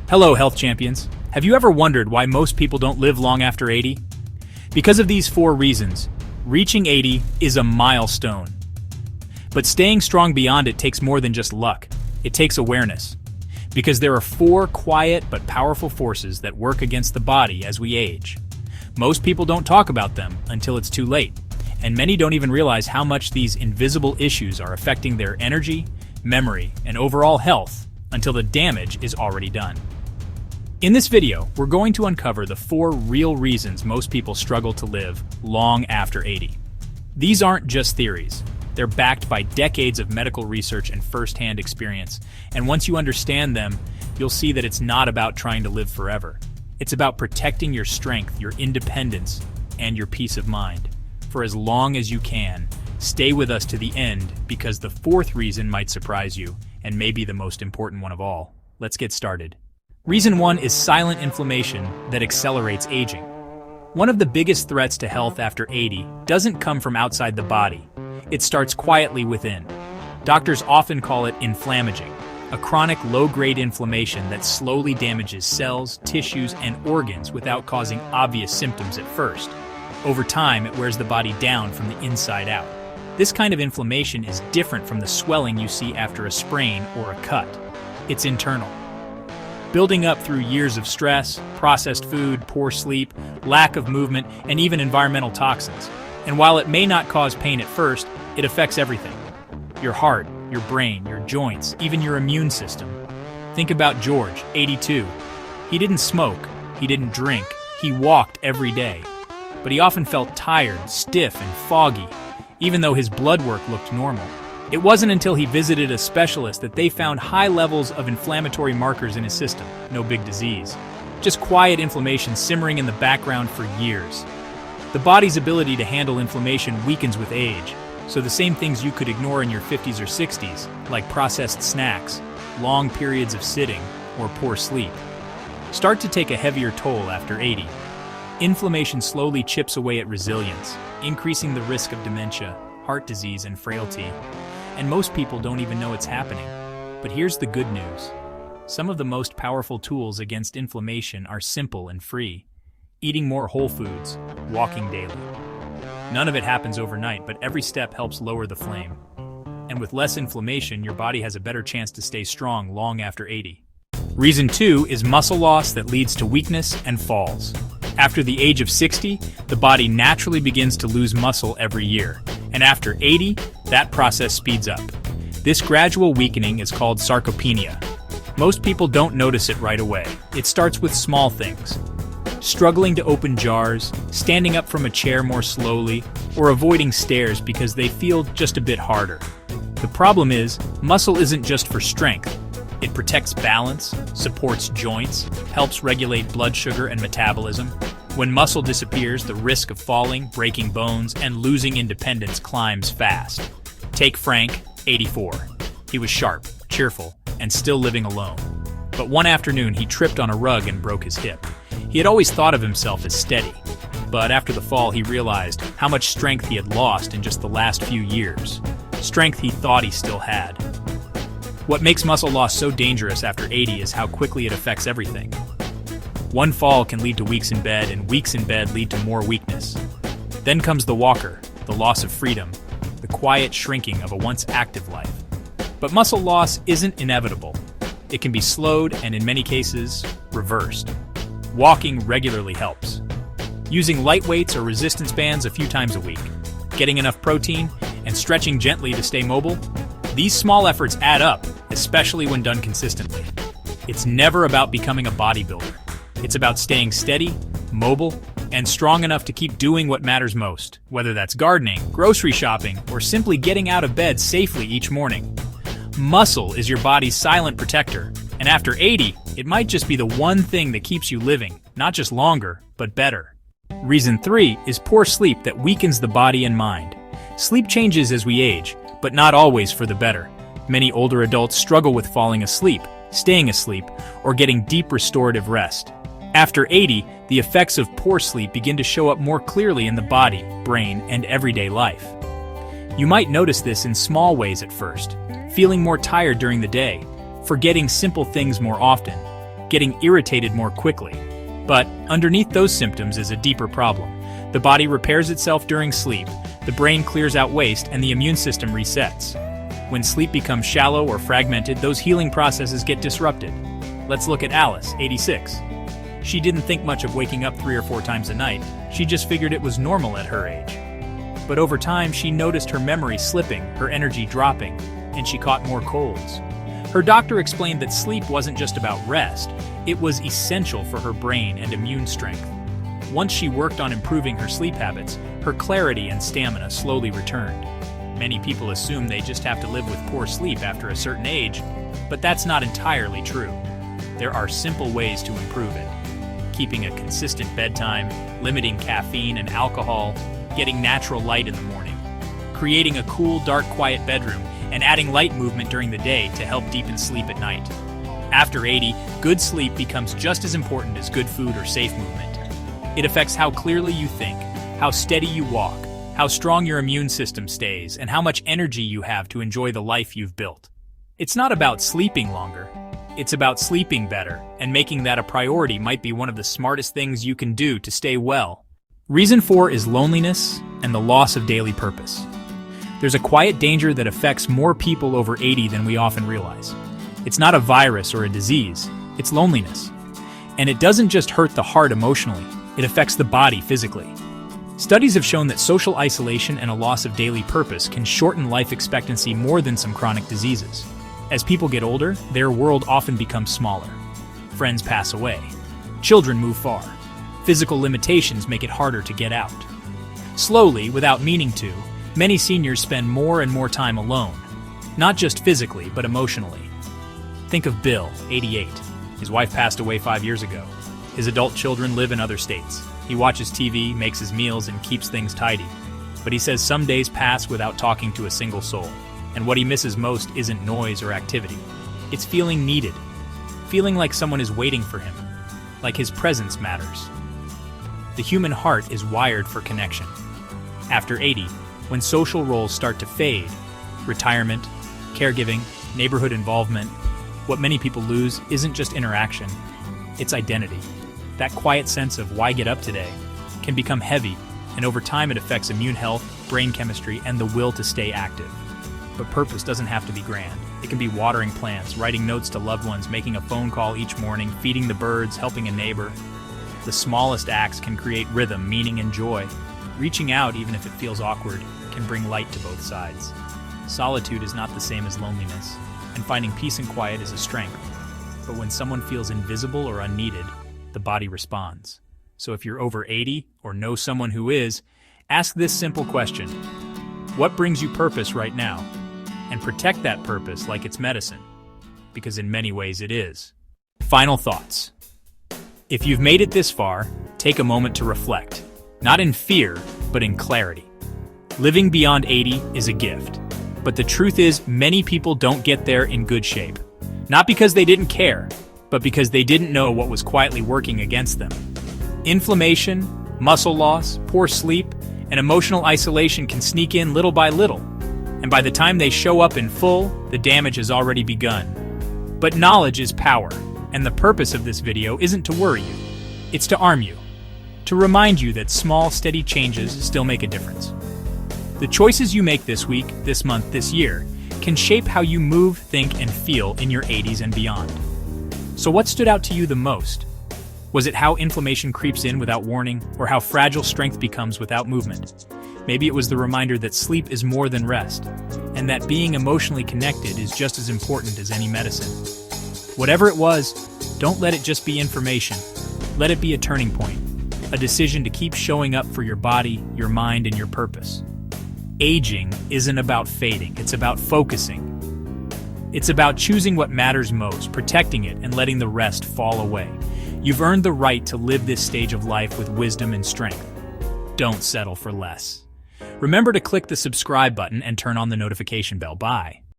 Hello, health champions. Have you ever wondered why most people don't live long after 80? Because of these 4 reasons. Reaching 80 is a milestone. But staying strong beyond it takes more than just luck. It takes awareness. Because there are 4 quiet but powerful forces that work against the body as we age. Most people don't talk about them until it's too late, and many don't even realize how much these invisible issues are affecting their energy, memory, and overall health until the damage is already done. In this video, we're going to uncover the 4 real reasons most people struggle to live long after 80. These aren't just theories. They're backed by decades of medical research and first-hand experience, and once you understand them, you'll see that it's not about trying to live forever. It's about protecting your strength, your independence, and your peace of mind. For as long as you can, stay with us to the end because the 4th reason might surprise you, and may be the most important one of all. Let's get started. Reason 1 is silent inflammation that accelerates aging. One of the biggest threats to health after 80 doesn't come from outside the body. It starts quietly within. Doctors often call it inflammaging, a chronic low-grade inflammation that slowly damages cells, tissues, and organs without causing obvious symptoms at first. Over time, it wears the body down from the inside out. This kind of inflammation is different from the swelling you see after a sprain or a cut. It's internal. Building up through years of stress, processed food, poor sleep, lack of movement, and even environmental toxins. And while it may not cause pain at first, it affects everything. Your heart, your brain, your joints, even your immune system. Think about George, 82. He didn't smoke, he didn't drink, he walked every day. But he often felt tired, stiff, and foggy, even though his blood work looked normal. It wasn't until he visited a specialist that they found high levels of inflammatory markers in his system. No big disease. Just quiet inflammation simmering in the background for years. The body's ability to handle inflammation weakens with age, so the same things you could ignore in your 50s or 60s, like processed snacks, long periods of sitting, or poor sleep, start to take a heavier toll after 80. Inflammation slowly chips away at resilience, increasing the risk of dementia, heart disease, and frailty. And most people don't even know it's happening. But here's the good news. Some of the most powerful tools against inflammation are simple and free. Eating more whole foods, walking daily. None of it happens overnight, but every step helps lower the flame. And with less inflammation, your body has a better chance to stay strong long after 80. Reason 2 is muscle loss that leads to weakness and falls. After the age of 60, the body naturally begins to lose muscle every year. And after 80, that process speeds up. This gradual weakening is called sarcopenia. Most people don't notice it right away. It starts with small things. Struggling to open jars, standing up from a chair more slowly, or avoiding stairs because they feel just a bit harder. The problem is, muscle isn't just for strength. It protects balance, supports joints, helps regulate blood sugar and metabolism. When muscle disappears, the risk of falling, breaking bones, and losing independence climbs fast. Take Frank, 84. He was sharp, cheerful, and still living alone. But one afternoon, he tripped on a rug and broke his hip. He had always thought of himself as steady, but after the fall he realized how much strength he had lost in just the last few years. Strength he thought he still had. What makes muscle loss so dangerous after 80 is how quickly it affects everything. One fall can lead to weeks in bed, and weeks in bed lead to more weakness. Then comes the walker, the loss of freedom, the quiet shrinking of a once active life. But muscle loss isn't inevitable. It can be slowed and, in many cases, reversed. Walking regularly helps. Using light weights or resistance bands a few times a week. Getting enough protein and stretching gently to stay mobile. These small efforts add up, especially when done consistently. It's never about becoming a bodybuilder. It's about staying steady, mobile, and strong enough to keep doing what matters most, whether that's gardening, grocery shopping, or simply getting out of bed safely each morning. Muscle is your body's silent protector, and after 80, it might just be the one thing that keeps you living, not just longer, but better. Reason 3 is poor sleep that weakens the body and mind. Sleep changes as we age, but not always for the better. Many older adults struggle with falling asleep, staying asleep, or getting deep restorative rest. After 80, the effects of poor sleep begin to show up more clearly in the body, brain, and everyday life. You might notice this in small ways at first, feeling more tired during the day, forgetting simple things more often, getting irritated more quickly. But underneath those symptoms is a deeper problem. The body repairs itself during sleep, the brain clears out waste, and the immune system resets. When sleep becomes shallow or fragmented, those healing processes get disrupted. Let's look at Alice, 86. She didn't think much of waking up 3 or 4 times a night. She just figured it was normal at her age. But over time, she noticed her memory slipping, her energy dropping, and she caught more colds. Her doctor explained that sleep wasn't just about rest, it was essential for her brain and immune strength. Once she worked on improving her sleep habits, her clarity and stamina slowly returned. Many people assume they just have to live with poor sleep after a certain age, but that's not entirely true. There are simple ways to improve it. Keeping a consistent bedtime, limiting caffeine and alcohol, getting natural light in the morning, creating a cool, dark, quiet bedroom, and adding light movement during the day to help deepen sleep at night. After 80, good sleep becomes just as important as good food or safe movement. It affects how clearly you think, how steady you walk, how strong your immune system stays, and how much energy you have to enjoy the life you've built. It's not about sleeping longer. It's about sleeping better, and making that a priority might be one of the smartest things you can do to stay well. Reason 4 is loneliness and the loss of daily purpose. There's a quiet danger that affects more people over 80 than we often realize. It's not a virus or a disease, it's loneliness. And it doesn't just hurt the heart emotionally, it affects the body physically. Studies have shown that social isolation and a loss of daily purpose can shorten life expectancy more than some chronic diseases. As people get older, their world often becomes smaller. Friends pass away. Children move far. Physical limitations make it harder to get out. Slowly, without meaning to, many seniors spend more and more time alone, not just physically, but emotionally. Think of Bill, 88. His wife passed away 5 years ago. His adult children live in other states. He watches TV, makes his meals, and keeps things tidy. But he says some days pass without talking to a single soul. And what he misses most isn't noise or activity. It's feeling needed. Feeling like someone is waiting for him. Like his presence matters. The human heart is wired for connection. After 80, when social roles start to fade, retirement, caregiving, neighborhood involvement, what many people lose isn't just interaction, it's identity. That quiet sense of why get up today can become heavy, and over time it affects immune health, brain chemistry, and the will to stay active. But purpose doesn't have to be grand. It can be watering plants, writing notes to loved ones, making a phone call each morning, feeding the birds, helping a neighbor. The smallest acts can create rhythm, meaning, and joy. Reaching out, even if it feels awkward, can bring light to both sides. Solitude is not the same as loneliness, and finding peace and quiet is a strength. But when someone feels invisible or unneeded, the body responds. So if you're over 80 or know someone who is, ask this simple question. What brings you purpose right now? And protect that purpose like it's medicine, because in many ways it is. Final thoughts. If you've made it this far, take a moment to reflect, not in fear, but in clarity. Living beyond 80 is a gift, but the truth is many people don't get there in good shape. Not because they didn't care, but because they didn't know what was quietly working against them. Inflammation, muscle loss, poor sleep, and emotional isolation can sneak in little by little, and by the time they show up in full, the damage has already begun. But knowledge is power, and the purpose of this video isn't to worry you, it's to arm you, to remind you that small, steady changes still make a difference. The choices you make this week, this month, this year can shape how you move, think, and feel in your 80s and beyond. So what stood out to you the most? Was it how inflammation creeps in without warning, or how fragile strength becomes without movement? Maybe it was the reminder that sleep is more than rest, and that being emotionally connected is just as important as any medicine. Whatever it was, don't let it just be information. Let it be a turning point, a decision to keep showing up for your body, your mind, and your purpose. Aging isn't about fading, it's about focusing. It's about choosing what matters most, protecting it, and letting the rest fall away. You've earned the right to live this stage of life with wisdom and strength. Don't settle for less. Remember to click the subscribe button and turn on the notification bell. Bye.